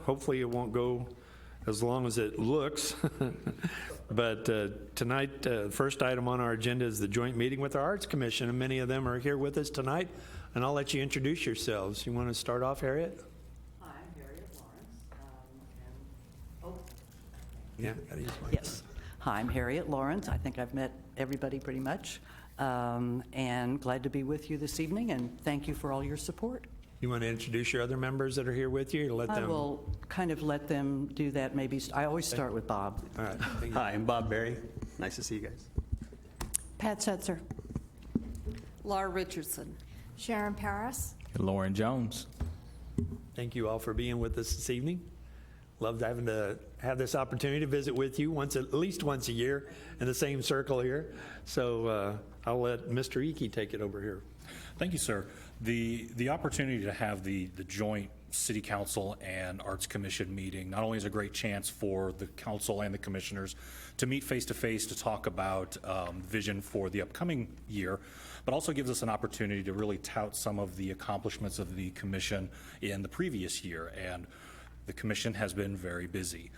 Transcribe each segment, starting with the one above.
hopefully it won't go as long as it looks. But tonight, first item on our agenda is the joint meeting with our Arts Commission, and many of them are here with us tonight. And I'll let you introduce yourselves. You want to start off, Harriet? Hi, I'm Harriet Lawrence. Yeah, gotta use my Yes. Hi, I'm Harriet Lawrence. I think I've met everybody pretty much. And glad to be with you this evening, and thank you for all your support. You want to introduce your other members that are here with you? Or let I them. will kind of let them do that maybe. I always start with Bob. All right. Thank you. Hi, I'm Bob Berry. Nice to see you guys. Pat Setzer. Laura Richardson. Sharon Paris. Lauren Jones. Thank you all for being with us this evening. Loved having to have this opportunity to visit with you at least once a year in the same circle here. So I'll let Mr. Icky take it over here. Thank you, sir. The opportunity to have the joint City Council and Arts Commission meeting not only is a great chance for the council and the commissioners to meet face-to-face to talk about vision for the upcoming year, but also gives us an opportunity to really tout some of the accomplishments of the commission in the previous year. And the commission has been very busy.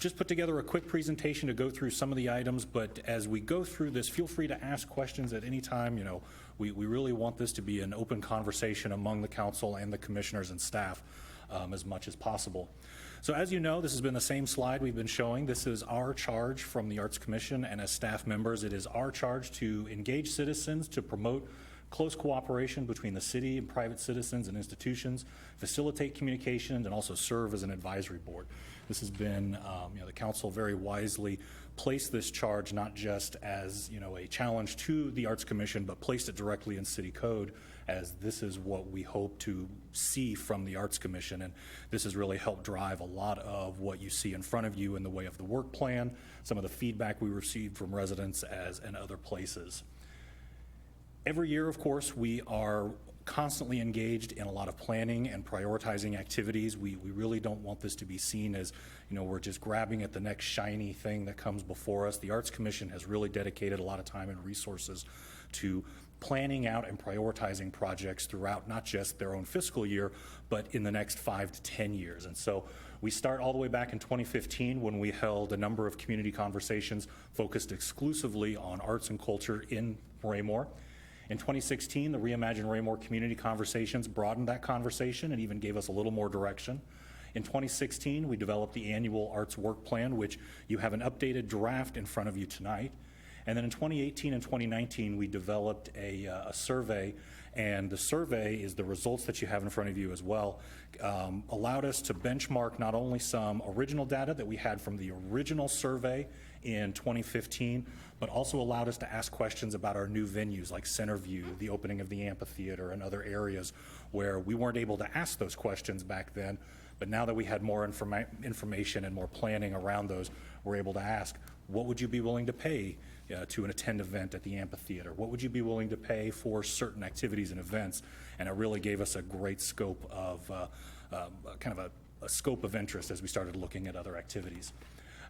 Just put together a quick presentation to go through some of the items, but as we go through this, feel free to ask questions at any time. You know, we really want this to be an open conversation among the council and the commissioners and staff as much as possible. So as you know, this has been the same slide we've been showing. This is our charge from the Arts Commission, and as staff members, it is our charge to engage citizens, to promote close cooperation between the city and private citizens and institutions, facilitate communications, and also serve as an advisory board. This has been, the council very wisely placed this charge not just as, a challenge to the Arts Commission, but placed it directly in city code, as this is what we hope to see from the Arts Commission. And this has really helped drive a lot of what you see in front of you in the way of the work plan, some of the feedback we received from residents and other places. Every year, of course, we are constantly engaged in a lot of planning and prioritizing activities. We really don't want this to be seen as, we're just grabbing at the next shiny thing that comes before us. The Arts Commission has really dedicated a lot of time and resources to planning out and prioritizing projects throughout not just their own fiscal year, but in the next 5 to 10 years. And so we start all the way back in 2015 when we held a number of community conversations focused exclusively on arts and culture in Raymore. In 2016, the Reimagine Raymore Community Conversations broadened that conversation and even gave us a little more direction. In 2016, we developed the annual Arts Work Plan, which you have an updated draft in front of you tonight. And then in 2018 and 2019, we developed a survey, and the survey is the results that you have in front of you as well, allowed us to benchmark not only some original data that we had from the original survey in 2015, but also allowed us to ask questions about our new venues like Centerview, the opening of the amphitheater, and other areas where we weren't able to ask those questions back then. But now that we had more information and more planning around those, we're able to ask, what would you be willing to pay to an attend event at the amphitheater? What would you be willing to pay for certain activities and events? And it really gave us a great scope of, a scope of interest as we started looking at other activities.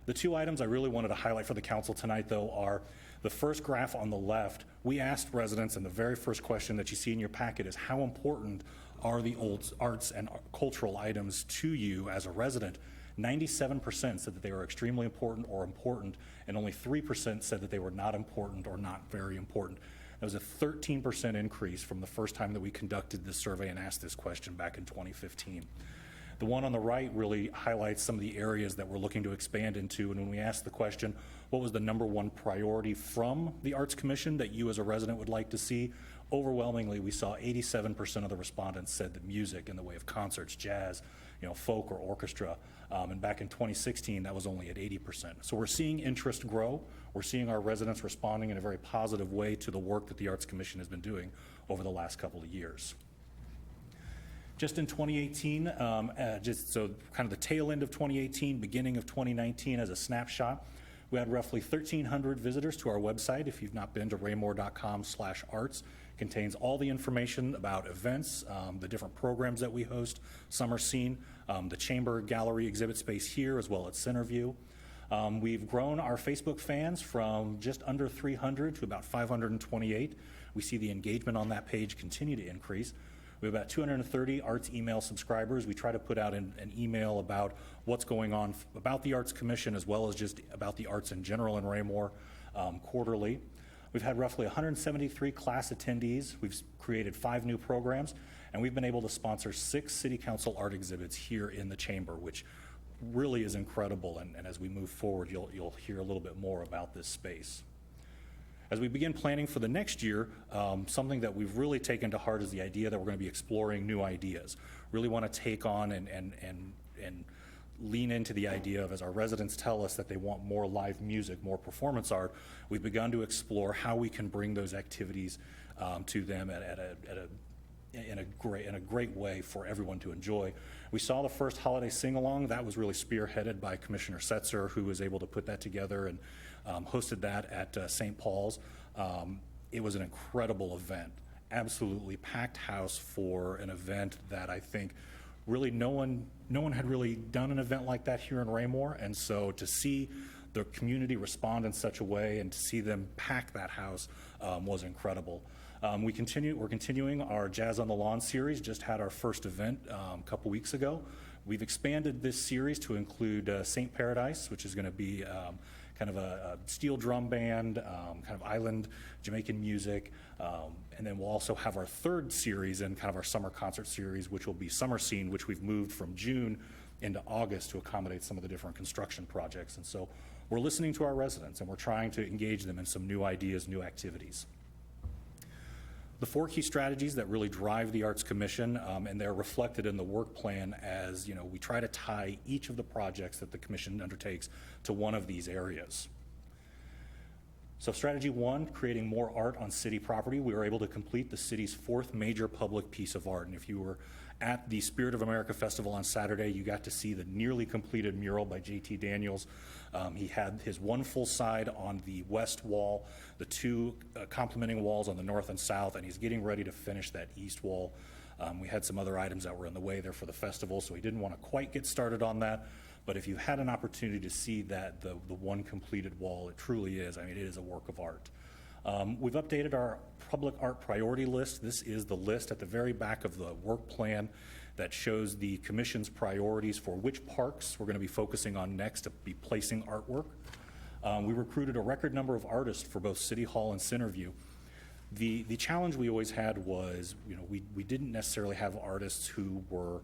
The two items I really wanted to highlight for the council tonight, though, are the first graph on the left. We asked residents, and the very first question that you see in your packet is, how important are the old arts and cultural items to you as a resident? 97% said that they were extremely important or important, and only 3% said that they were not important or not very important. That was a 13% increase from the first time that we conducted this survey and asked this question back in 2015. The one on the right really highlights some of the areas that we're looking to expand into. And when we asked the question, what was the number one priority from the Arts Commission that you as a resident would like to see? Overwhelmingly, we saw 87% of the respondents said that music in the way of concerts, jazz, folk or orchestra. And back in 2016, that was only at 80%. So we're seeing interest grow. We're seeing our residents responding in a very positive way to the work that the Arts Commission has been doing over the last couple of years. Just in 2018, so kind of the tail end of 2018, beginning of 2019 as a snapshot, we had roughly 1,300 visitors to our website. If you've not been to raymore.com/arts, contains all the information about events, the different programs that we host, Summer Scene, the Chamber Gallery exhibit space here, as well as Centerview. We've grown our Facebook fans from just under 300 to about 528. We see the engagement on that page continue to increase. We have about 230 arts email subscribers. We try to put out an email about what's going on about the Arts Commission as well as just about the arts in general in Raymore quarterly. We've had roughly 173 class attendees. We've created 5 new programs, and we've been able to sponsor 6 city council art exhibits here in the chamber, which really is incredible. And as we move forward, you'll hear a little bit more about this space. As we begin planning for the next year, something that we've really taken to heart is the idea that we're going to be exploring new ideas. Really want to take on and lean into the idea of, as our residents tell us that they want more live music, more performance art, we've begun to explore how we can bring those activities to them in a great way for everyone to enjoy. We saw the first holiday sing-along. That was really spearheaded by Commissioner Setzer, who was able to put that together and hosted that at St. Paul's. It was an incredible event, absolutely packed house for an event that I think really no one had really done an event like that here in Raymore, and so to see the community respond in such a way and to see them pack that house was incredible. We're continuing our Jazz on the Lawn series. Just had our first event a couple weeks ago. We've expanded this series to include St. Paradise, which is going to be kind of a steel drum band, kind of island Jamaican music. And then we'll also have our third series in kind of our summer concert series, which will be Summer Scene, which we've moved from June into August to accommodate some of the different construction projects. And so we're listening to our residents, and we're trying to engage them in some new ideas, new activities. The 4 key strategies that really drive the Arts Commission, and they're reflected in the work plan as, we try to tie each of the projects that the Commission undertakes to one of these areas. So strategy 1, creating more art on city property. We were able to complete the city's 4th major public piece of art. And if you were at the Spirit of America Festival on Saturday, you got to see the nearly completed mural by J.T. Daniels. He had his one full side on the west wall, the 2 complementing walls on the north and south, and he's getting ready to finish that east wall. We had some other items that were in the way there for the festival, so he didn't want to quite get started on that. But if you had an opportunity to see that, the one completed wall, it truly is. I mean, it is a work of art. We've updated our public art priority list. This is the list at the very back of the work plan that shows the Commission's priorities for which parks we're going to be focusing on next to be placing artwork. We recruited a record number of artists for both City Hall and Centerview. The challenge we always had was, we didn't necessarily have artists who were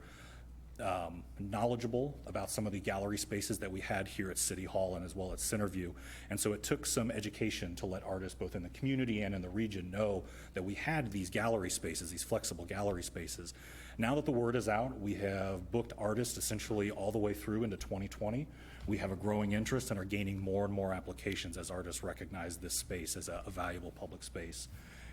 knowledgeable about some of the gallery spaces that we had here at City Hall and as well as Centerview. And so it took some education to let artists both in the community and in the region know that we had these gallery spaces, these flexible gallery spaces. Now that the word is out, we have booked artists essentially all the way through into 2020. We have a growing interest and are gaining more and more applications as artists recognize this space as a valuable public space.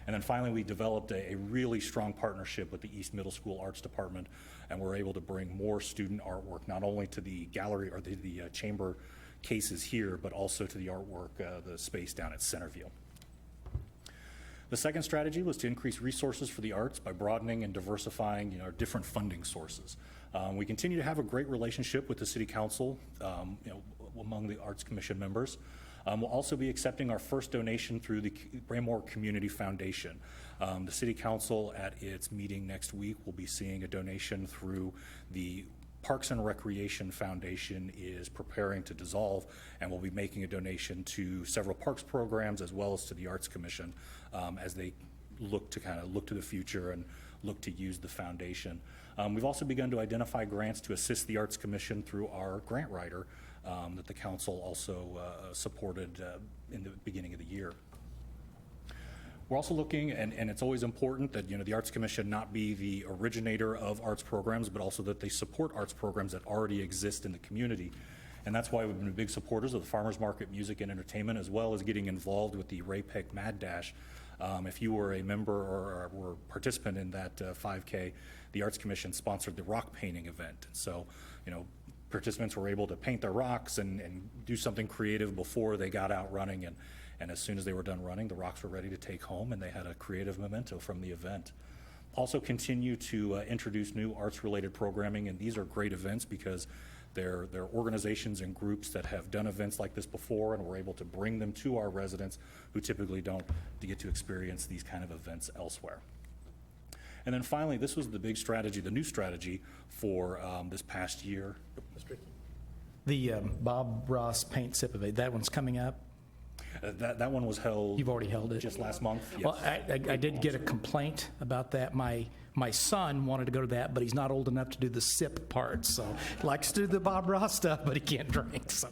And then finally, we developed a really strong partnership with the East Middle School Arts Department, and we're able to bring more student artwork, not only to the gallery or the chamber cases here, but also to the artwork, the space down at Centerview. The second strategy was to increase resources for the arts by broadening and diversifying our different funding sources. We continue to have a great relationship with the City Council, among the Arts Commission members. We'll also be accepting our first donation through the Raymore Community Foundation. The City Council at its meeting next week will be seeing a donation through the Parks and Recreation Foundation is preparing to dissolve, and we'll be making a donation to several parks programs as well as to the Arts Commission as they look to the future and look to use the foundation. We've also begun to identify grants to assist the Arts Commission through our grant writer that the council also supported in the beginning of the year. We're also looking, and it's always important that the Arts Commission not be the originator of arts programs, but also that they support arts programs that already exist in the community. And that's why we've been big supporters of the Farmers Market Music and Entertainment, as well as getting involved with the Ray-Peck Mad Dash. If you were a member or were participant in that 5K, the Arts Commission sponsored the rock painting event. So, participants were able to paint their rocks and do something creative before they got out running. And as soon as they were done running, the rocks were ready to take home, and they had a creative memento from the event. Also continue to introduce new arts-related programming, and these are great events because they're organizations and groups that have done events like this before, and we're able to bring them to our residents who typically don't get to experience these kind of events elsewhere. And then finally, this was the big strategy, the new strategy for this past year. The Bob Ross Paint Sip Event, that one's coming up. That one was held. You've already held it. Just last month. Yes. Well, I did get a complaint about that. My son wanted to go to that, but he's not old enough to do the sip part. So he likes to do the Bob Ross stuff, but he can't drink. So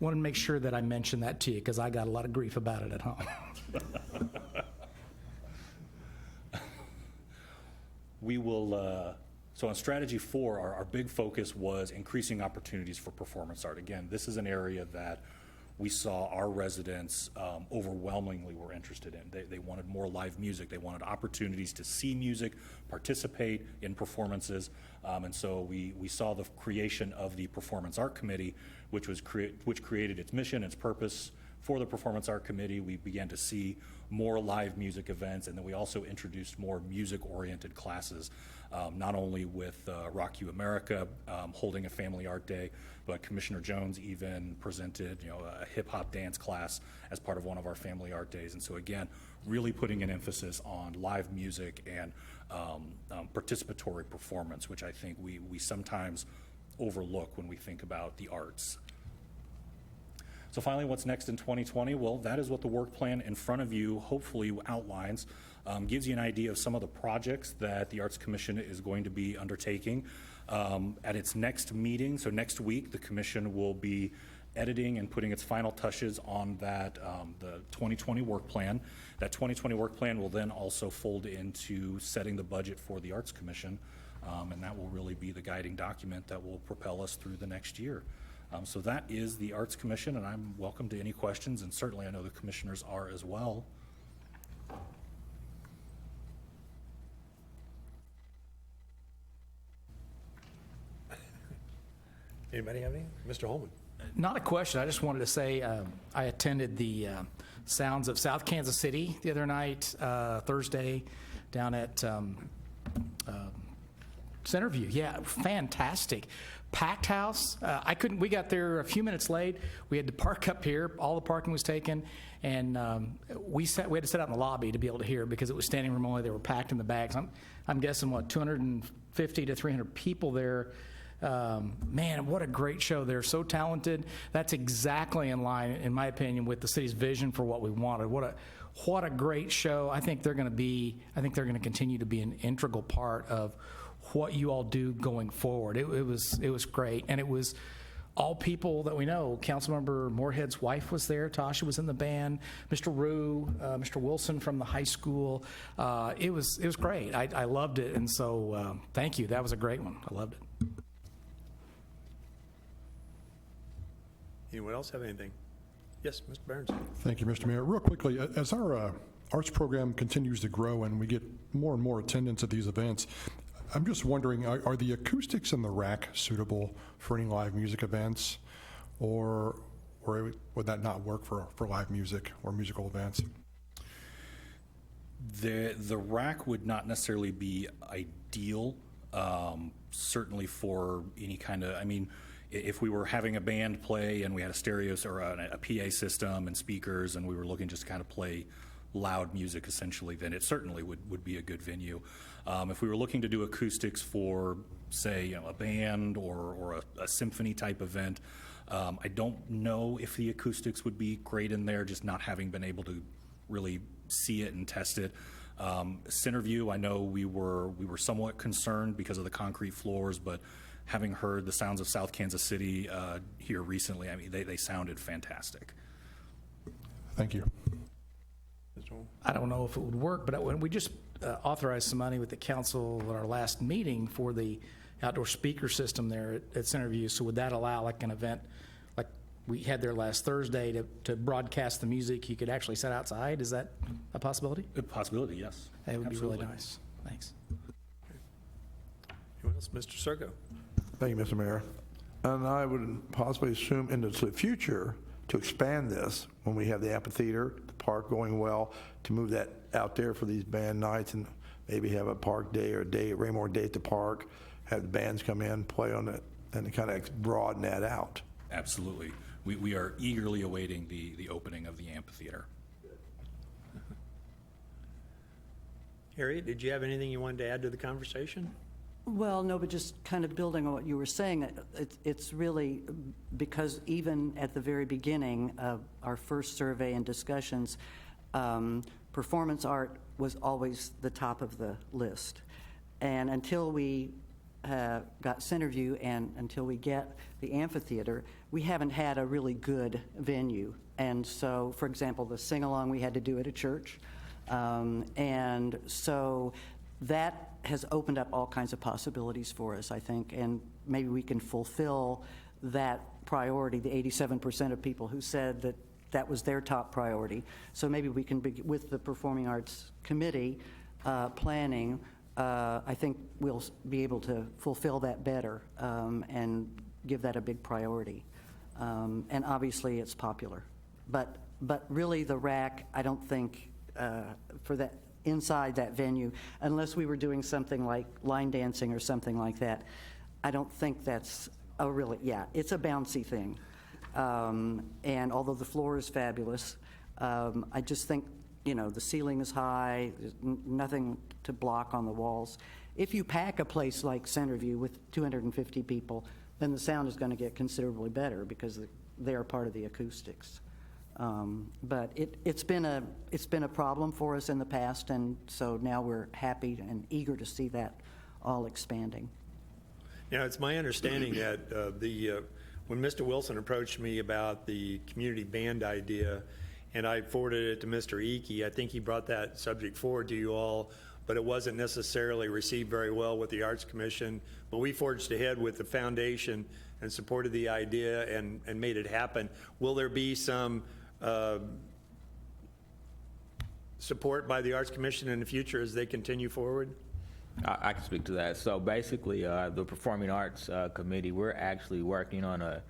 wanted to make sure that I mentioned that to you because I got a lot of grief about it at home. We will, so on strategy 4, our big focus was increasing opportunities for performance art. Again, this is an area that we saw our residents overwhelmingly were interested in. They wanted more live music. They wanted opportunities to see music, participate in performances. And so we saw the creation of the Performance Art Committee, which created its mission, its purpose. For the Performance Art Committee, we began to see more live music events, and then we also introduced more music-oriented classes, not only with Rock You America holding a family art day, but Commissioner Jones even presented, a hip-hop dance class as part of one of our family art days. And so again, really putting an emphasis on live music and participatory performance, which I think we sometimes overlook when we think about the arts. So finally, what's next in 2020? Well, that is what the work plan in front of you hopefully outlines, gives you an idea of some of the projects that the Arts Commission is going to be undertaking. At its next meeting, so next week, the Commission will be editing and putting its final touches on that, the 2020 work plan. That 2020 work plan will then also fold into setting the budget for the Arts Commission, and that will really be the guiding document that will propel us through the next year. So that is the Arts Commission, and I'm welcome to any questions, and certainly I know the commissioners are as well. Anybody have any? Mr. Holman? Not a question. I just wanted to say I attended the Sounds of South Kansas City the other night, Thursday, down at Centerview. Yeah, fantastic. Packed house. We got there a few minutes late. We had to park up here. All the parking was taken, and we had to sit out in the lobby to be able to hear because it was standing room only. They were packed in the bags. I'm guessing 250 to 300 people there. Man, what a great show. They're so talented. That's exactly in line, in my opinion, with the city's vision for what we wanted. What a great show. I think they're going to continue to be an integral part of what you all do going forward. It was great, and it was all people that we know. Councilmember Moorhead's wife was there. Tasha was in the band. Mr. Rue, Mr. Wilson from the high school. It was great. I loved it, and so thank you. That was a great one. I loved it. Anyone else have anything? Yes, Mr. Barnes. Thank you, Mr. Mayor. Real quickly, as our arts program continues to grow and we get more and more attendance at these events, I'm just wondering, are the acoustics in the rack suitable for any live music events, or would that not work for live music or musical events? The rack would not necessarily be ideal, certainly for any kind of, if we were having a band play and we had a stereo or a PA system and speakers and we were looking just to kind of play loud music essentially, then it certainly would be a good venue. If we were looking to do acoustics for, say, a band or a symphony type event, I don't know if the acoustics would be great in there, just not having been able to really see it and test it. Centerview, I know we were somewhat concerned because of the concrete floors, but having heard the Sounds of South Kansas City here recently, they sounded fantastic. Thank you. I don't know if it would work, but when we just authorized some money with the council at our last meeting for the outdoor speaker system there at Centerview. So would that allow like an event like we had there last Thursday to broadcast the music? You could actually sit outside. Is that a possibility? A possibility, yes. That would Absolutely. be really nice. Thanks. Anyone else? Mr. Sergo? Thank you, Mr. Mayor. And I would possibly assume into the future to expand this when we have the amphitheater, the park going well, to move that out there for these band nights and maybe have a park day or a Raymore day at the park, have the bands come in, play on it, and to kind of broaden that out. Absolutely. We are eagerly awaiting the opening of the amphitheater. Harriet, did you have anything you wanted to add to the conversation? Well, no, but just kind of building on what you were saying, it's really because even at the very beginning of our first survey and discussions, performance art was always the top of the list. And until we got Centerview and until we get the amphitheater, we haven't had a really good venue. And so, for example, the sing-along we had to do at a church. And so that has opened up all kinds of possibilities for us, I think, and maybe we can fulfill that priority, the 87% of people who said that that was their top priority. So maybe we can, with the Performing Arts Committee planning, I think we'll be able to fulfill that better and give that a big priority. And obviously, it's popular. But really, the rack, I don't think, for that, inside that venue, unless we were doing something like line dancing or something like that, I don't think that's a really, yeah, it's a bouncy thing. And although the floor is fabulous, I just think, you know, the ceiling is high, there's nothing to block on the walls. If you pack a place like Centerview with 250 people, then the sound is going to get considerably better because they are part of the acoustics. But it's been a problem for us in the past, and so now we're happy and eager to see that all expanding. Now, it's my understanding that when Mr. Wilson approached me about the community band idea, and I forwarded it to Mr. Eakey, I think he brought that subject forward to you all, but it wasn't necessarily received very well with the Arts Commission. But we forged ahead with the foundation and supported the idea and made it happen. Will there be some support by the Arts Commission in the future as they continue forward? I can speak to that. So basically, the Performing Arts Committee, we're actually working on a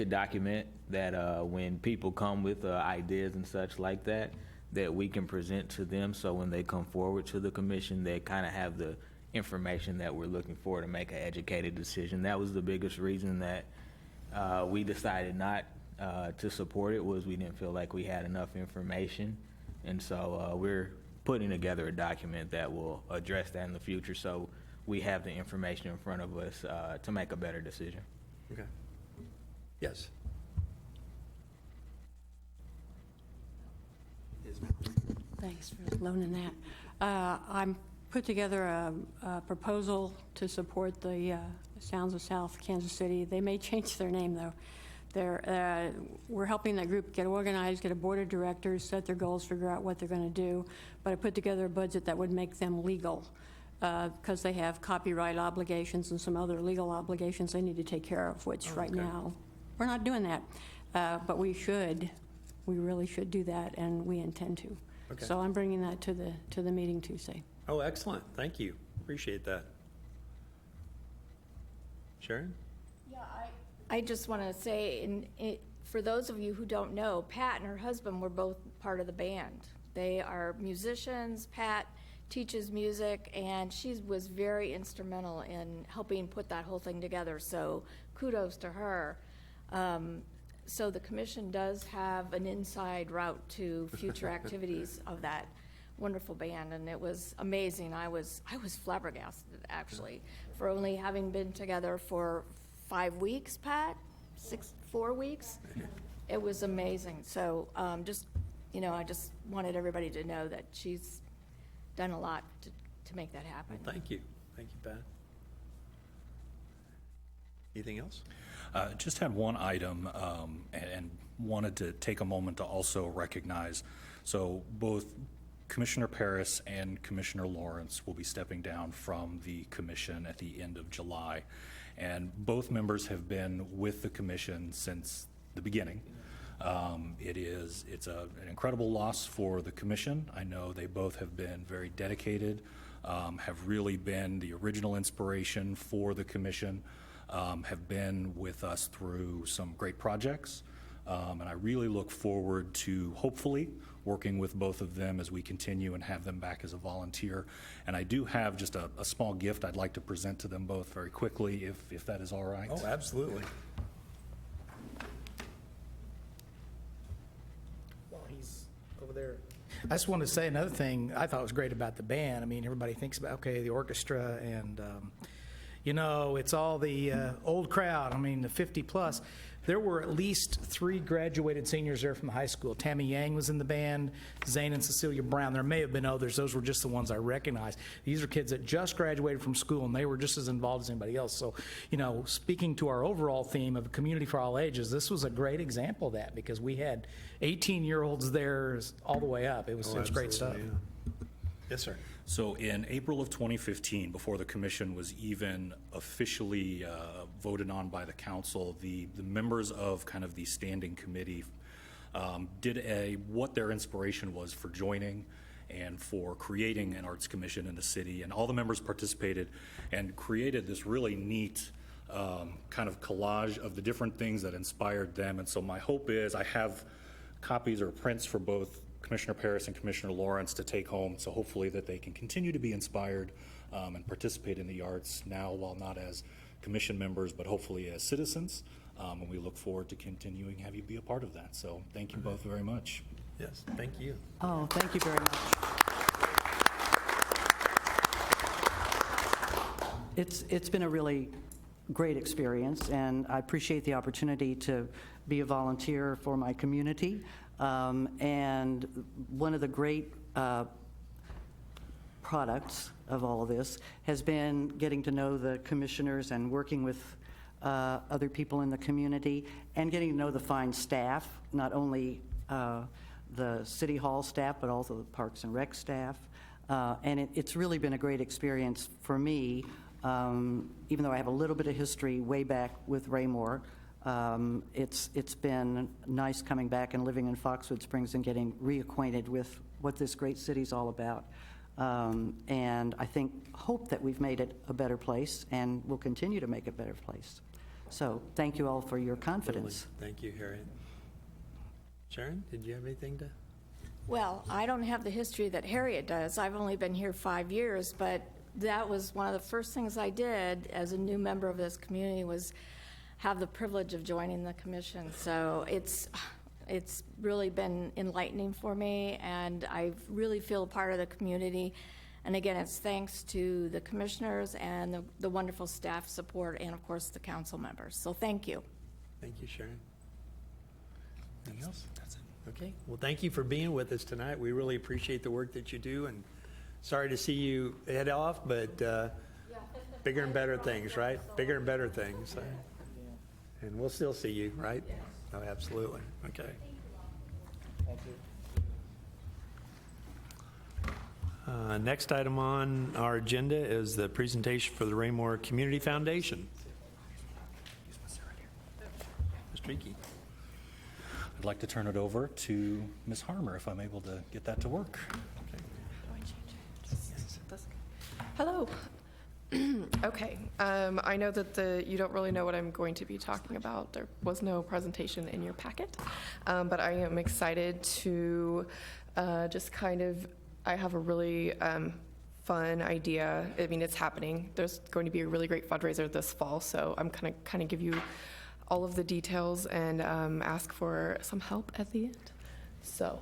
document that when people come with ideas and such like that we can present to them. So when they come forward to the commission, they kind of have the information that we're looking for to make an educated decision. That was the biggest reason that we decided not to support it, was we didn't feel like we had enough information. And so we're putting together a document that will address that in the future, so we have the information in front of us to make a better decision. Okay. Yes. Thanks for loaning that. I'm put together a proposal to support the Sounds of South Kansas City. They may change their name, though. We're helping that group get organized, get a board of directors, set their goals, figure out what they're going to do. But I put together a budget that would make them legal because they have copyright obligations and some other legal obligations they need to take care of, which right now we're not doing that. But we should. We really should do that, and we intend to. Okay. So I'm bringing that to the meeting Tuesday. Oh, excellent. Thank you. Appreciate that. Sharon? Yeah, I just want to say, for those of you who don't know, Pat and her husband were both part of the band. They are musicians. Pat teaches music, and she was very instrumental in helping put that whole thing together, so kudos to her. So the commission does have an inside route to future activities of that wonderful band, and it was amazing. I was flabbergasted, actually, for only having been together for 5 weeks, Pat, 4 weeks. It was amazing. So I just wanted everybody to know that she's done a lot to make that happen. Well, thank you. Thank you, Pat. Anything else? Just had one item and wanted to take a moment to also recognize, so both Commissioner Paris and Commissioner Lawrence will be stepping down from the commission at the end of July. And both members have been with the commission since the beginning. It's an incredible loss for the commission. I know they both have been very dedicated, have really been the original inspiration for the commission, have been with us through some great projects. And I really look forward to hopefully working with both of them as we continue and have them back as a volunteer. And I do have just a small gift I'd like to present to them both very quickly, if that is all right. Oh, absolutely. Well, he's over there. I just wanted to say another thing I thought was great about the band. I mean, everybody thinks about, okay, the orchestra and, it's all the old crowd, I mean, the 50 plus. There were at least 3 graduated seniors there from the high school. Tammy Yang was in the band, Zane and Cecilia Brown. There may have been others. Those were just the ones I recognized. These are kids that just graduated from school, and they were just as involved as anybody else. So, speaking to our overall theme of a community for all ages, this was a great example of that because we had 18-year-olds there all the way up. It was great stuff. Yes, sir. So in April of 2015, before the commission was even officially voted on by the council, the members of kind of the standing committee did what their inspiration was for joining and for creating an arts commission in the city. And all the members participated and created this really neat kind of collage of the different things that inspired them. And so my hope is I have copies or prints for both Commissioner Paris and Commissioner Lawrence to take home, so hopefully that they can continue to be inspired and participate in the arts now, while not as commission members, but hopefully as citizens. And we look forward to continuing to have you be a part of that. So thank you both very much. Yes, thank you. Oh, thank you very much. It's been a really great experience, and I appreciate the opportunity to be a volunteer for my community. And one of the great products of all of this has been getting to know the commissioners and working with other people in the community and getting to know the fine staff, not only the City Hall staff, but also the Parks and Rec staff. And it's really been a great experience for me, even though I have a little bit of history way back with Raymore. It's been nice coming back and living in Foxwood Springs and getting reacquainted with what this great city's all about. And I hope that we've made it a better place and will continue to make it a better place. So thank you all for your confidence. Thank you, Harriet. Sharon, did you have anything to? Well, I don't have the history that Harriet does. I've only been here 5 years, but that was one of the first things I did as a new member of this community was have the privilege of joining the commission. So it's really been enlightening for me, and I really feel a part of the community. And again, it's thanks to the commissioners and the wonderful staff support and, of course, the council members. So thank you. Thank you, Sharon. Anything else? That's it. Okay. Well, thank you for being with us tonight. We really appreciate the work that you do, and sorry to see you head off, but bigger and better things, right? Bigger and better things. And we'll still see you, right? Oh, absolutely. Okay. Next item on our agenda is the presentation for the Raymore Community Foundation. Ms. Tricky. I'd like to turn it over to Ms. Harmer, if I'm able to get that to work. Hello. Okay. I know that you don't really know what I'm going to be talking about. There was no presentation in your packet, but I am excited to just I have a really fun idea. I mean, it's happening. There's going to be a really great fundraiser this fall, so I'm kind of give you all of the details and ask for some help at the end. So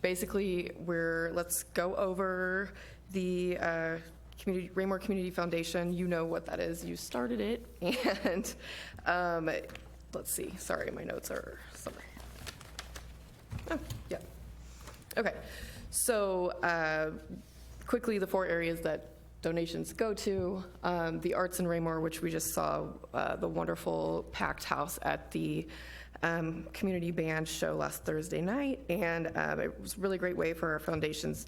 basically, let's go over the Raymore Community Foundation. You know what that is. You started it. And let's see. Sorry, my notes are somewhere. Oh, yeah. Okay. So quickly, the 4 areas that donations go to. The Arts in Raymore, which we just saw, the wonderful packed house at the community band show last Thursday night. And it was a really great way for our foundation's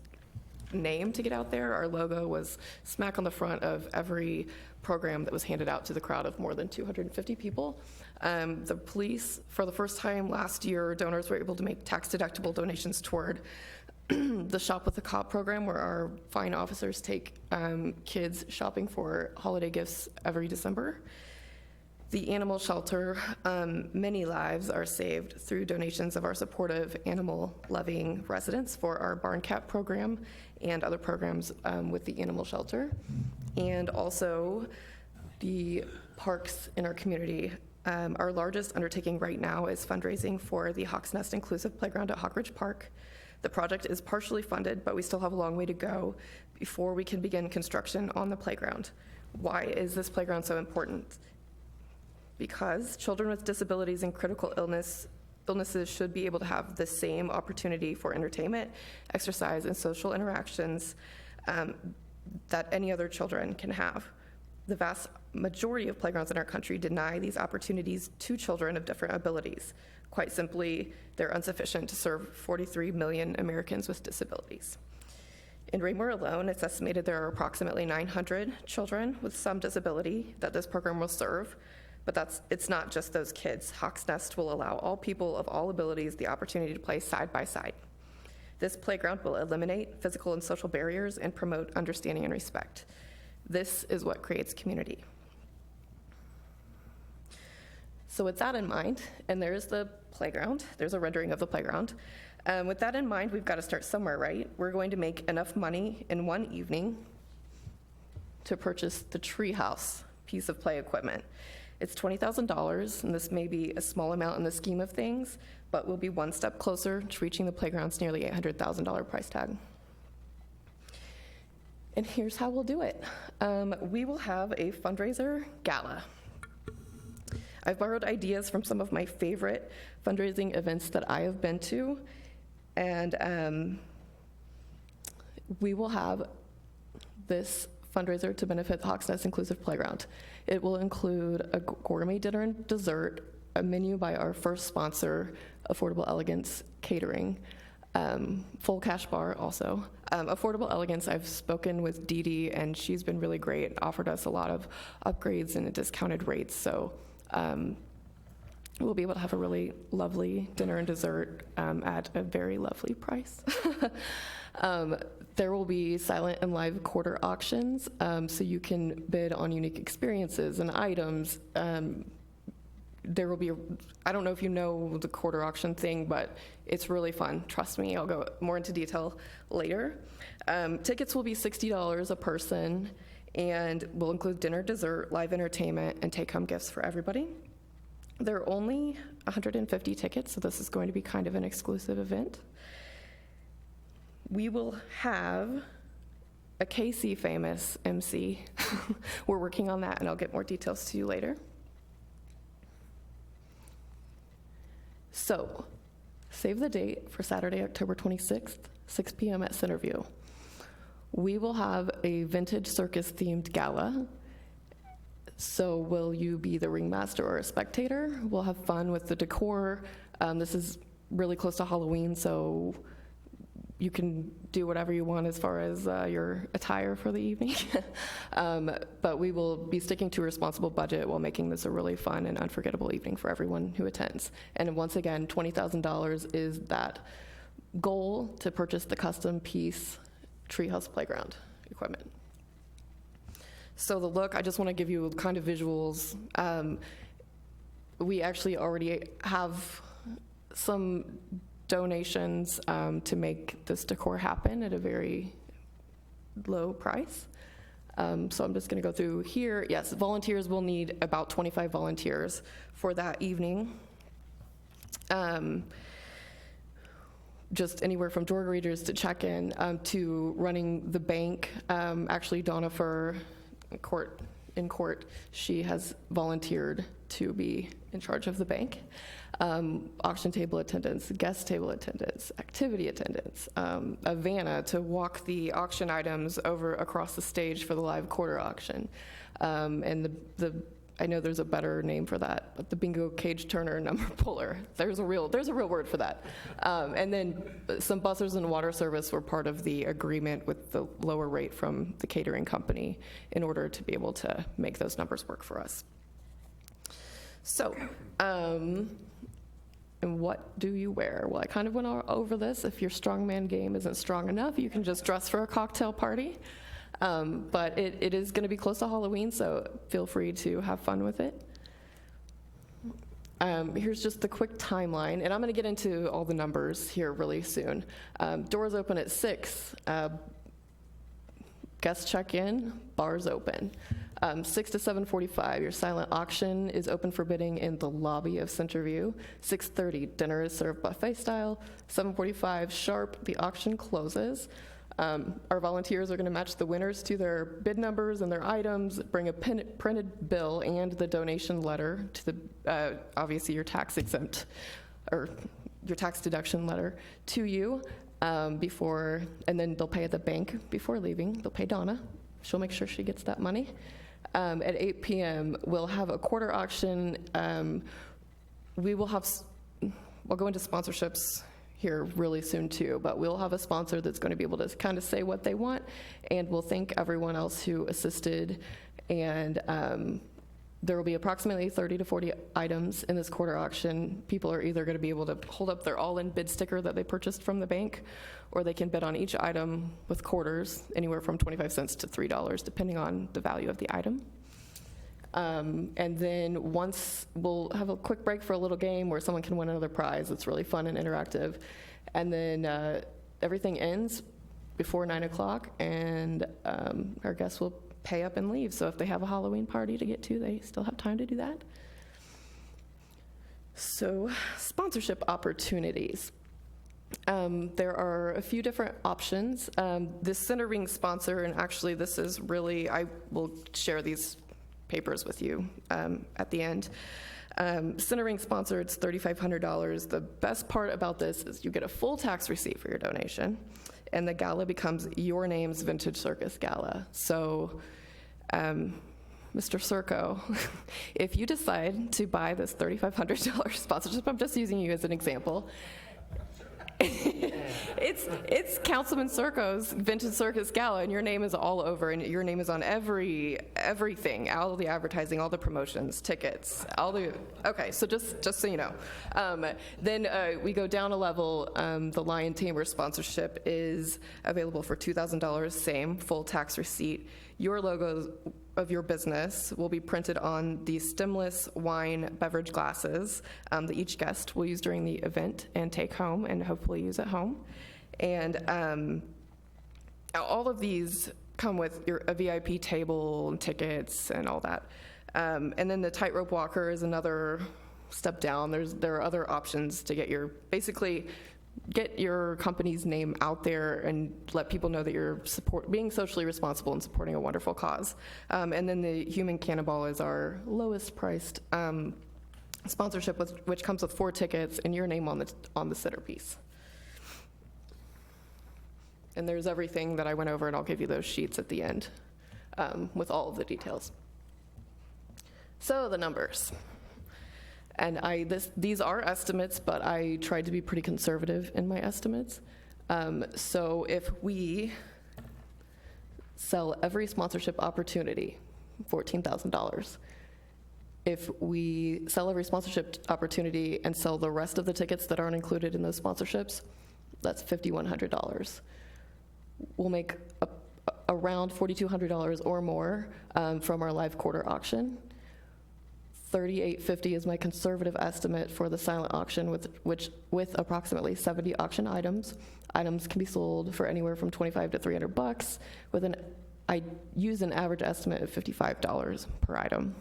name to get out there. Our logo was smack on the front of every program that was handed out to the crowd of more than 250 people. The police, for the first time last year, donors were able to make tax-deductible donations toward the Shop with the Cop program, where our fine officers take kids shopping for holiday gifts every December. The animal shelter, many lives are saved through donations of our supportive, animal-loving residents for our Barn Cat program and other programs with the animal shelter. And also, the parks in our community Our largest undertaking right now is fundraising for the Hawks Nest Inclusive Playground at Hockridge Park. The project is partially funded, but we still have a long way to go before we can begin construction on the playground. Why is this playground so important? Because children with disabilities and critical illnesses should be able to have the same opportunity for entertainment, exercise, and social interactions that any other children can have. The vast majority of playgrounds in our country deny these opportunities to children of different abilities. Quite simply, they're insufficient to serve 43 million Americans with disabilities. In Raymore alone, it's estimated there are approximately 900 children with some disability that this program will serve, but it's not just those kids. Hawks Nest will allow all people of all abilities the opportunity to play side by side. This playground will eliminate physical and social barriers and promote understanding and respect. This is what creates community. So with that in mind, and there's the playground, there's a rendering of the playground. With that in mind, we've got to start somewhere, right? We're going to make enough money in one evening to purchase the treehouse piece of play equipment. It's $20,000, and this may be a small amount in the scheme of things, but we'll be one step closer to reaching the playground's nearly $800,000 price tag. And here's how we'll do it. We will have a fundraiser gala. I've borrowed ideas from some of my favorite fundraising events that I have been to, and we will have this fundraiser to benefit the Hawks Nest Inclusive Playground. It will include a gourmet dinner and dessert, a menu by our first sponsor, Affordable Elegance Catering, full cash bar also. Affordable Elegance, I've spoken with Dee Dee, and she's been really great, offered us a lot of upgrades and discounted rates, so we'll be able to have a really lovely dinner and dessert at a very lovely price. There will be silent and live quarter auctions, so you can bid on unique experiences and items. There will be, I don't know if you know the quarter auction thing, but it's really fun. Trust me, I'll go more into detail later. Tickets will be $60 a person, and will include dinner, dessert, live entertainment, and take-home gifts for everybody. There are only 150 tickets, so this is going to be kind of an exclusive event. We will have a KC famous MC. We're working on that, and I'll get more details to you later. So, save the date for Saturday, October 26th, 6 p.m. at Centerview. We will have a vintage circus themed gala. So will you be the ringmaster or a spectator? We'll have fun with the decor. This is really close to Halloween, so you can do whatever you want as far as your attire for the evening. But we will be sticking to a responsible budget while making this a really fun and unforgettable evening for everyone who attends. And once again, $20,000 is that goal to purchase the custom piece treehouse playground equipment. So the look, I just want to give you kind of visuals. We actually already have some donations to make this decor happen at a very low price. So I'm just going to go through here. Yes, volunteers will need about 25 volunteers for that evening. Just anywhere from door greeters to check-in to running the bank. Actually, Donna for in court, she has volunteered to be in charge of the bank. Auction table attendance, guest table attendance, activity attendance, a vanna to walk the auction items over across the stage for the live quarter auction. And I know there's a better name for that, but the bingo cage turner number puller. There's a real word for that. And then some bussers and water service were part of the agreement with the lower rate from the catering company in order to be able to make those numbers work for us. So, and what do you wear? Well, I kind of went over this. If your strongman game isn't strong enough, you can just dress for a cocktail party. But it is going to be close to Halloween, so feel free to have fun with it. Here's just the quick timeline, and I'm going to get into all the numbers here really soon. Doors open at 6. Guests check in, bars open. 6 to 7:45, your silent auction is open for bidding in the lobby of Centerview. 6:30, dinner is served buffet style. 7:45 sharp, the auction closes. Our volunteers are going to match the winners to their bid numbers and their items, bring a printed bill and the donation letter to the, obviously your tax exempt, or your tax deduction letter to you before, and then they'll pay at the bank before leaving. They'll pay Donna. She'll make sure she gets that money. At 8 p.m., we'll have a quarter auction. We'll go into sponsorships here really soon too, but we'll have a sponsor that's going to be able to kind of say what they want, and we'll thank everyone else who assisted. And there will be approximately 30 to 40 items in this quarter auction. People are either going to be able to hold up their all-in bid sticker that they purchased from the bank, or they can bid on each item with quarters, anywhere from 25 cents to $3, depending on the value of the item. And then once, we'll have a quick break for a little game where someone can win another prize. It's really fun and interactive. And then everything ends before 9 o'clock, and our guests will pay up and leave. So if they have a Halloween party to get to, they still have time to do that. So sponsorship opportunities. There are a few different options. This center ring sponsor, and actually this is really, I will share these papers with you at the end. Center ring sponsor, it's $3,500. The best part about this is you get a full tax receipt for your donation, and the gala becomes your name's Vintage Circus Gala. So, Mr. Circo, if you decide to buy this $3,500 sponsorship, I'm just using you as an example, it's Councilman Circo's Vintage Circus Gala, and your name is all over, and your name is on everything, all the advertising, all the promotions, tickets, all the, okay, so just so you know. Then we go down a level. The Lion Tamer sponsorship is available for $2,000, same, full tax receipt. Your logo of your business will be printed on the stemless wine beverage glasses that each guest will use during the event and take home and hopefully use at home. And all of these come with a VIP table and tickets and all that. And then the tightrope walker is another step down. There are other options to get your company's name out there and let people know that you're being socially responsible and supporting a wonderful cause. And then the human cannonball is our lowest priced sponsorship, which comes with 4 tickets and your name on the centerpiece. And there's everything that I went over, and I'll give you those sheets at the end with all of the details. So the numbers. And these are estimates, but I tried to be pretty conservative in my estimates. So if we sell every sponsorship opportunity, $14,000. If we sell every sponsorship opportunity and sell the rest of the tickets that aren't included in those sponsorships, that's $5,100. We'll make around $4,200 or more from our live quarter auction. $3,850 is my conservative estimate for the silent auction, with approximately 70 auction items. Items can be sold for anywhere from $25 to $300. I use an average estimate of $55 per item.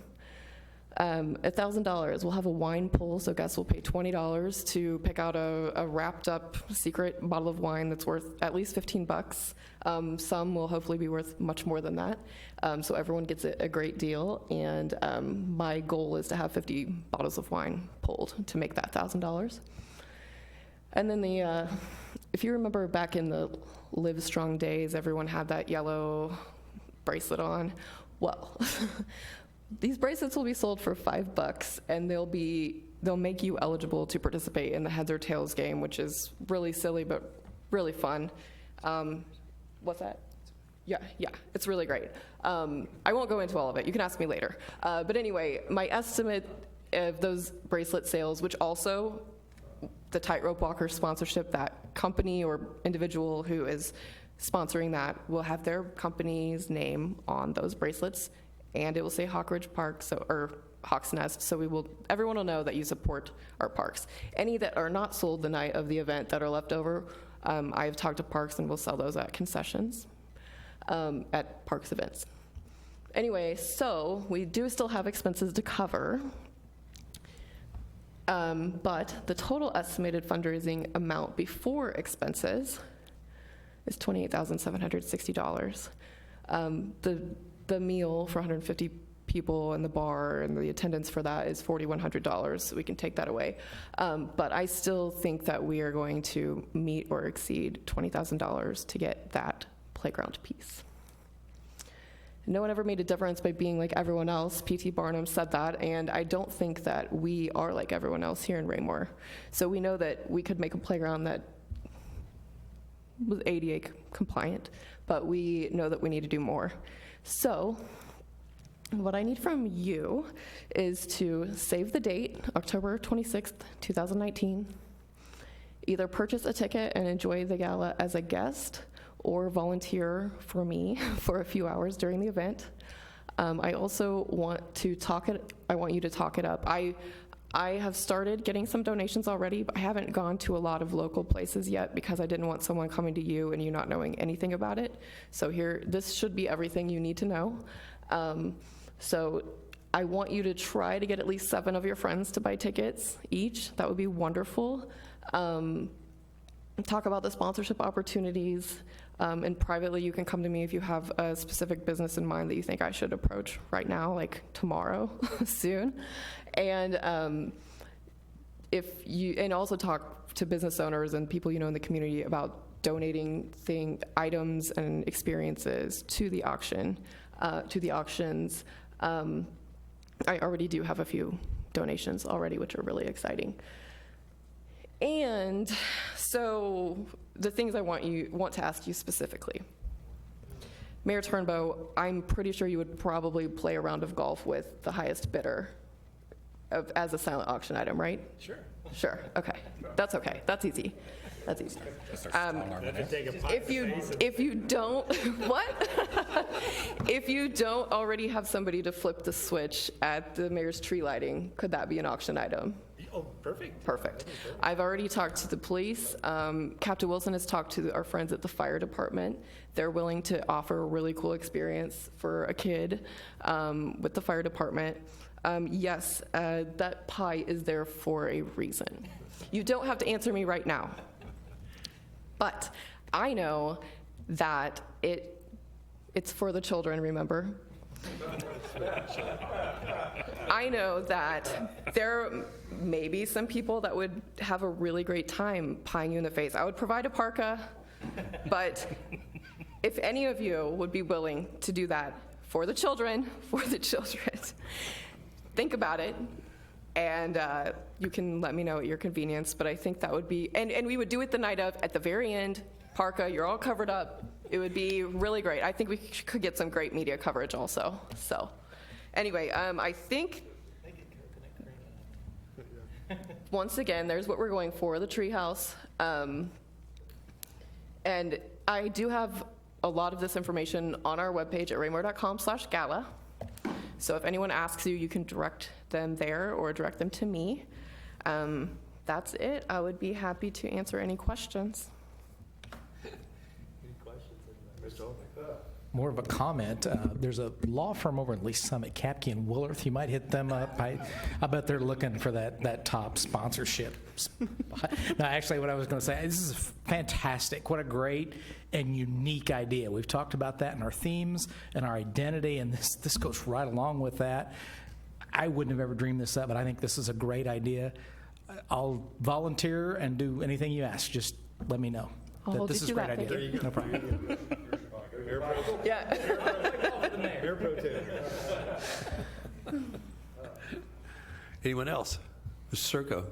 $1,000, we'll have a wine pull, so guests will pay $20 to pick out a wrapped up secret bottle of wine that's worth at least $15. Some will hopefully be worth much more than that. So everyone gets a great deal, and my goal is to have 50 bottles of wine pulled to make that $1,000. And then if you remember back in the Live Strong days, everyone had that yellow bracelet on. Well, these bracelets will be sold for $5, and they'll make you eligible to participate in the heads or tails game, which is really silly but really fun. What's that? Yeah, it's really great. I won't go into all of it. You can ask me later. But anyway, my estimate of those bracelet sales, which also the Tightrope Walker sponsorship, that company or individual who is sponsoring that will have their company's name on those bracelets, and it will say Hockridge Park, or Hawk's Nest, so everyone will know that you support our parks. Any that are not sold the night of the event that are left over, I have talked to parks and we'll sell those at concessions at parks events. Anyway, so we do still have expenses to cover. But the total estimated fundraising amount before expenses is $28,760. The meal for 150 people in the bar and the attendance for that is $4,100, so we can take that away. But I still think that we are going to meet or exceed $20,000 to get that playground piece. No one ever made a difference by being like everyone else. P.T. Barnum said that, and I don't think that we are like everyone else here in Raymore. So we know that we could make a playground that was ADA compliant, but we know that we need to do more. So what I need from you is to save the date, October 26th, 2019, either purchase a ticket and enjoy the gala as a guest, or volunteer for me for a few hours during the event. I also want you to talk it up. I have started getting some donations already, but I haven't gone to a lot of local places yet because I didn't want someone coming to you and you not knowing anything about it. So this should be everything you need to know. So I want you to try to get at least 7 of your friends to buy tickets each. That would be wonderful. Talk about the sponsorship opportunities. And privately, you can come to me if you have a specific business in mind that you think I should approach right now, like tomorrow, soon. And and also talk to business owners and people you know in the community about donating items and experiences to the auction, to the auctions. I already do have a few donations already, which are really exciting. And so the things I want to ask you specifically. Mayor Turnbow, I'm pretty sure you would probably play a round of golf with the highest bidder as a silent auction item, right? Sure. Sure, okay. That's okay, that's easy. That's easy. If you don't, what? If you don't already have somebody to flip the switch at the mayor's tree lighting, could that be an auction item? Oh, perfect. Perfect. I've already talked to the police. Captain Wilson has talked to our friends at the fire department. They're willing to offer a really cool experience for a kid with the fire department. Yes, that pie is there for a reason. You don't have to answer me right now. But I know that it's for the children, remember? I know that there may be some people that would have a really great time pieing you in the face. I would provide a parka, but if any of you would be willing to do that for the children, think about it, and you can let me know at your convenience, but I think that would be, and we would do it the night of, at the very end, parka, you're all covered up. It would be really great. I think we could get some great media coverage also. So anyway, I think, once again, there's what we're going for, the treehouse. And I do have a lot of this information on our webpage at raymore.com/gala. So if anyone asks you, you can direct them there or direct them to me. That's it. I would be happy to answer any questions. More of a comment. There's a law firm over in Lee Summit, Kapke and Willerth. You might hit them up. I bet they're looking for that top sponsorship. No, actually, what I was going to say, this is fantastic. What a great and unique idea. We've talked about that in our themes and our identity, and this goes right along with that. I wouldn't have ever dreamed this up, but I think this is a great idea. I'll volunteer and do anything you ask. Just let me know. This is a great idea. No problem. Yeah. Mayor Pro Tem. Anyone else? Mr. Circo.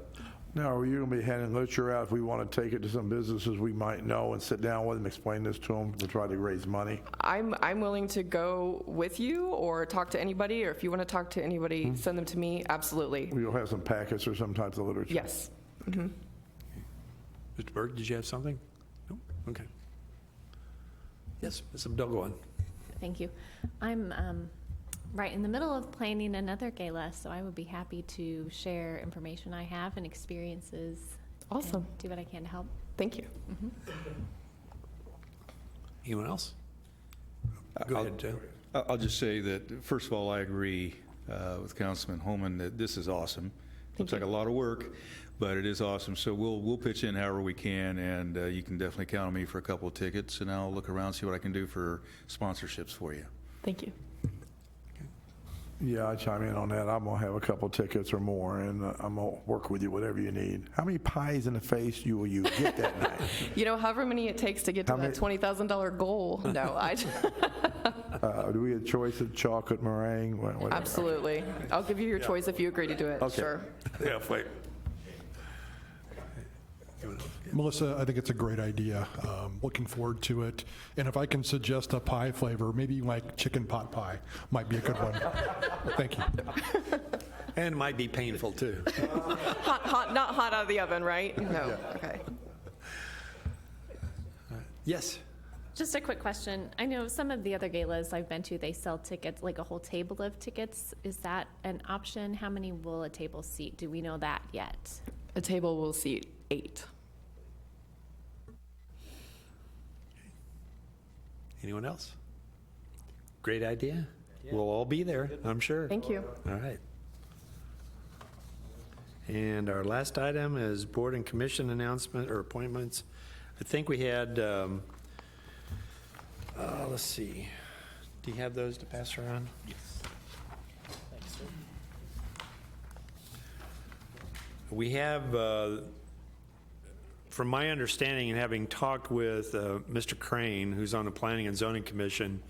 Now, are you going to be handing literature out if we want to take it to some businesses we might know and sit down with them, explain this to them to try to raise money? I'm willing to go with you or talk to anybody, or if you want to talk to anybody, send them to me. Absolutely. We'll have some packets or some types of literature. Yes. Mm-hmm. Mr. Berg, did you have something? No? Okay. Yes, Ms. Abdulgawan. Thank you. I'm right in the middle of planning another gala, so I would be happy to share information I have and experiences. Awesome. And do what I can to help. Thank you. Anyone else? Go ahead, Joe. I'll just say that, first of all, I agree with Councilman Holman that this is awesome. Looks like a lot of work, but it is awesome. So we'll pitch in however we can, and you can definitely count on me for a couple of tickets, and I'll look around, see what I can do for sponsorships for you. Thank you. Yeah, I chime in on that. I'm going to have a couple tickets or more, and I'm going to work with you, whatever you need. How many pies in the face will you get that night? You know, however many it takes to get to that $20,000 goal. No, Do we have a choice of chocolate, meringue, whatever? absolutely. I'll give you your choice if you agree to do it. Okay. Sure. Yeah, wait. Melissa, I think it's a great idea. Looking forward to it. And if I can suggest a pie flavor, maybe like chicken pot pie might be a good one. Thank you. And it might be painful, too. Hot, not hot out of the oven, right? No. Okay. Yes. Just a quick question. I know some of the other galas I've been to, they sell tickets, like a whole table of tickets. Is that an option? How many will a table seat? Do we know that yet? A table will seat 8. Anyone else? Great idea. We'll all be there, I'm sure. Thank you. All right. And our last item is board and commission announcement or appointments. I think we had, let's see. Do you have those to pass around? Yes. Thanks, sir. We have, from my understanding and having talked with Mr. Crane, who's on the Planning and Zoning Commission,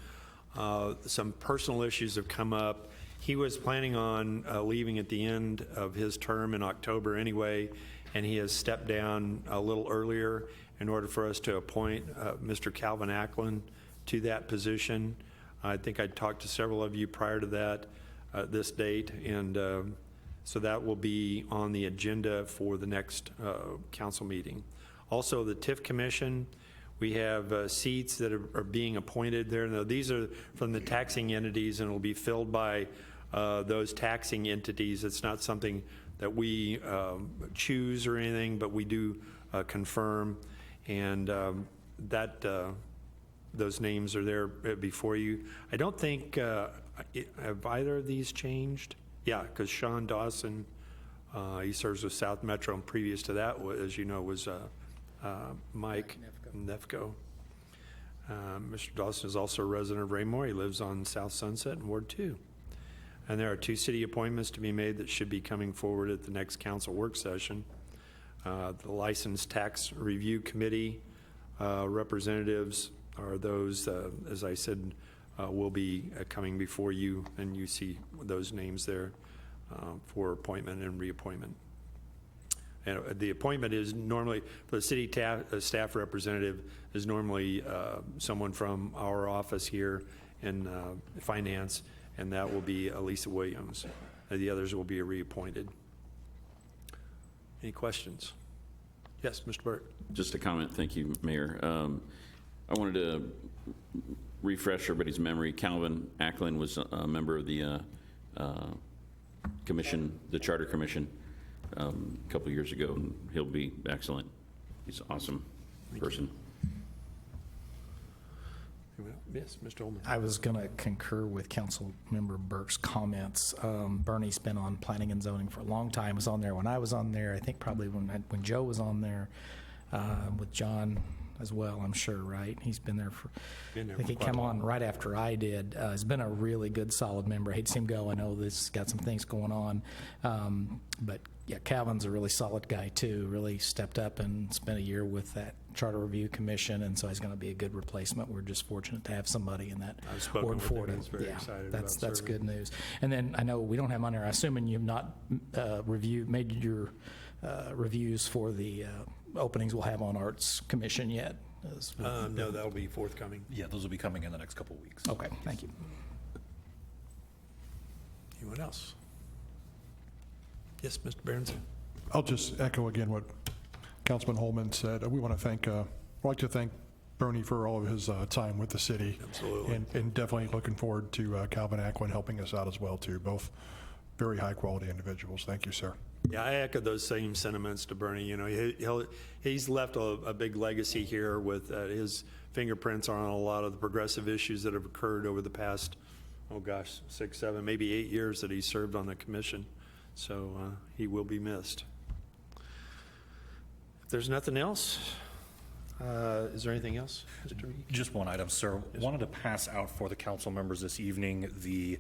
some personal issues have come up. He was planning on leaving at the end of his term in October anyway, and he has stepped down a little earlier in order for us to appoint Mr. Calvin Acklin to that position. I think I talked to several of you prior to that, this date, and so that will be on the agenda for the next council meeting. Also, the Tif Commission, we have seats that are being appointed there. Now, these are from the taxing entities, and it will be filled by those taxing entities. It's not something that we choose or anything, but we do confirm, and those names are there before you. I don't think, have either of these changed? Yeah, because Sean Dawson, he serves with South Metro, and previous to that, as you know, was Mike Nefco. Mr. Dawson is also a resident of Raymore. He lives on South Sunset in Ward 2. And there are 2 city appointments to be made that should be coming forward at the next council work session. The Licensed Tax Review Committee representatives are those, as I said, will be coming before you, and you see those names there for appointment and reappointment. And the appointment is normally, for the city staff representative, is normally someone from our office here in finance, and that will be Elisa Williams. The others will be reappointed. Any questions? Yes, Mr. Burt. Just a comment. Thank you, Mayor. I wanted to refresh everybody's memory. Calvin Acklin was a member of the commission, the Charter Commission, a couple years ago, and he'll be excellent. He's an awesome person. Yes, Mr. Ullman. I was going to concur with Council Member Burke's comments. Bernie's been on planning and zoning for a long time. Was on there when I was on there. I think probably when Joe was on there, with John as well, I'm sure, right? He's been there for, I think he came on right after I did. He's been a really good, solid member. I hate to see him go. I know this got some things going on. But yeah, Calvin's a really solid guy too, really stepped up and spent a year with that Charter Review Commission, and so he's going to be a good replacement. We're just fortunate to have somebody in that board for it. That's good news. And then I know we don't have on there, assuming you've not made your reviews for the openings we'll have on Arts Commission yet. No, that'll be forthcoming. Yeah, those will be coming in the next couple of weeks. Okay, thank you. Anyone else? Yes, Mr. Berenson. I'll just echo again what Councilman Holman said. We want to thank, I'd like to thank Bernie for all of his time with the city. Absolutely. And definitely looking forward to Calvin Acklin helping us out as well too. Both very high quality individuals. Thank you, sir. Yeah, I echo those same sentiments to Bernie. You know, he's left a big legacy here with his fingerprints on a lot of the progressive issues that have occurred over the past oh gosh, 6, 7, maybe 8 years that he served on the commission. So he will be missed. If there's nothing else, is there anything else, Mr. Reed? Just one item, sir. Wanted to pass out for the council members this evening the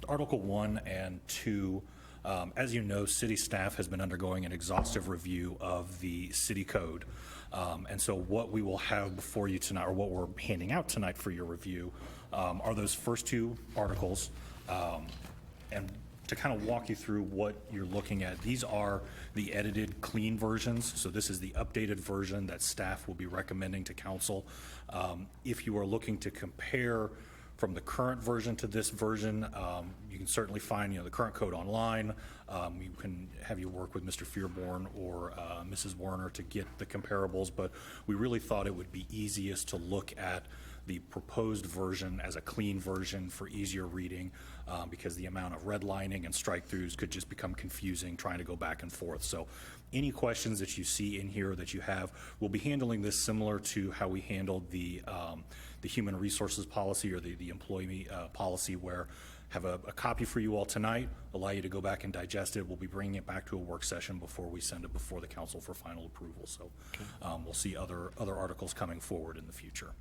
Article 1 and 2. As you know, city staff has been undergoing an exhaustive review of the city code. And so what we will have before you tonight, or what we're handing out tonight for your review, are those first 2 articles. And to kind of walk you through what you're looking at, these are the edited, clean versions. So this is the updated version that staff will be recommending to council. If you are looking to compare from the current version to this version, you can certainly find the current code online. You can have you work with Mr. Fearborn or Mrs. Warner to get the comparables, but we really thought it would be easiest to look at the proposed version as a clean version for easier reading, because the amount of redlining and strike-throughs could just become confusing trying to go back and forth. So any questions that you see in here that you have, we'll be handling this similar to how we handled the human resources policy or the employee policy, where have a copy for you all tonight, allow you to go back and digest it. We'll be bringing it back to a work session before we send it before the council for final approval. So we'll see other articles coming forward in the future.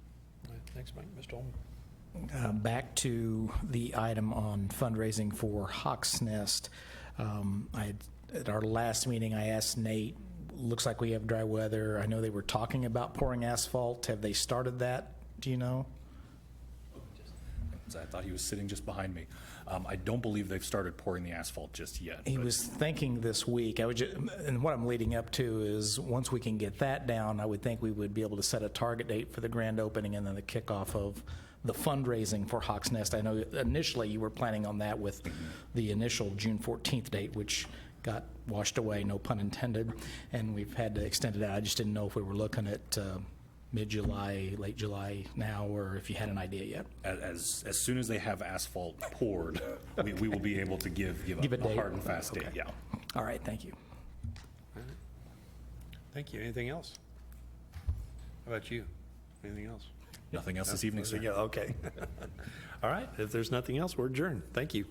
All right, thanks, Mike. Mr. Holman. Back to the item on fundraising for Hawk's Nest. At our last meeting, I asked Nate, looks like we have dry weather. I know they were talking about pouring asphalt. Have they started that? Do you know? I thought he was sitting just behind me. I don't believe they've started pouring the asphalt just yet. He was thinking this week. And what I'm leading up to is once we can get that down, I would think we would be able to set a target date for the grand opening and then the kickoff of the fundraising for Hawk's Nest. I know initially you were planning on that with the initial June 14th date, which got washed away, no pun intended, and we've had to extend it out. I just didn't know if we were looking at mid-July, late July now, or if you had an idea yet. As soon as they have asphalt poured, we will be able to give a date. hard and fast date. Yeah. All right, thank you. All right. Thank you. Anything else? How about you? Anything else? Nothing else this evening, sir. Okay. All right. If there's nothing else, we're adjourned. Thank you.